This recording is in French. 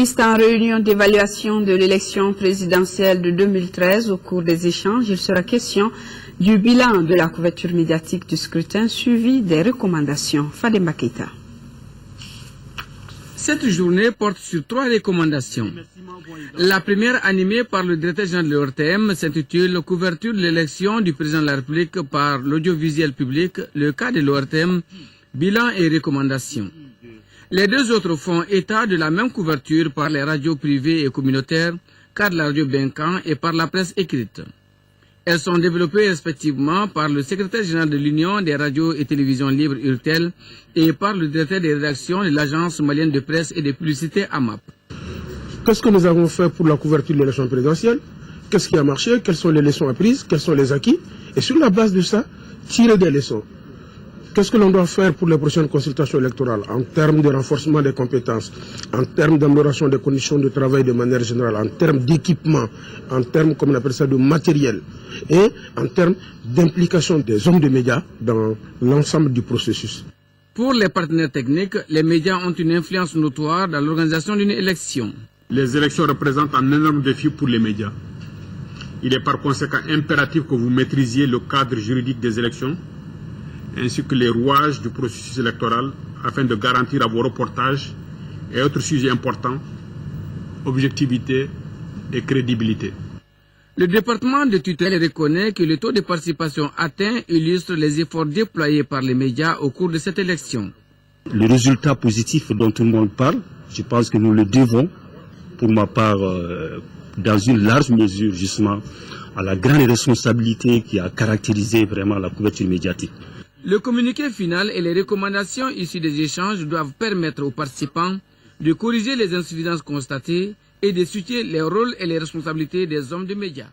Ministre en réunion d'évaluation de l'élection présidentielle de 2013, au cours des échanges, il sera question du bilan de la couverture médiatique du scrutin suivi des recommandations. Fademba Keita. Cette journée porte sur 3 recommandations. La première, animée par le directeur général de l'ORTM, s'intitule « Couverture de l'élection du président de la République par l'audiovisuel public, le cas de l'ORTM, bilan et recommandations ». Les 2 autres font état de la même couverture par les radios privées et communautaires, cas de la radio Benkan et par la presse écrite. Elles sont développées respectivement par le secrétaire général de l'Union des radios et télévisions libres URTEL et par le directeur des rédactions de l'Agence malienne de presse et de publicité AMAP. Qu'est-ce que nous avons fait pour la couverture de l'élection présidentielle? Qu'est-ce qui a marché? Quelles sont les leçons apprises? Quels sont les acquis? Et sur la base de ça, tirer des leçons. Qu'est-ce que l'on doit faire pour les prochaines consultations électorales en termes de renforcement des compétences, en termes d'amélioration des conditions de travail de manière générale, en termes d'équipement, en termes, comme on appelle ça, de matériel, et en termes d'implication des hommes de médias dans l'ensemble du processus. Pour les partenaires techniques, les médias ont une influence notoire dans l'organisation d'une élection. Les élections représentent un énorme défi pour les médias. Il est par conséquent impératif que vous maîtrisiez le cadre juridique des élections, ainsi que les rouages du processus électoral, afin de garantir à vos reportages et autres sujets importants, objectivité et crédibilité. Le département de tutelle reconnaît que le taux de participation atteint illustre les efforts déployés par les médias au cours de cette élection. Le résultat positif dont tout le monde parle, je pense que nous le devons, pour ma part, dans une large mesure, justement, à la grande responsabilité qui a caractérisé vraiment la couverture médiatique. Le communiqué final et les recommandations issues des échanges doivent permettre aux participants de corriger les insuffisances constatées et de situer les rôles et les responsabilités des hommes de médias.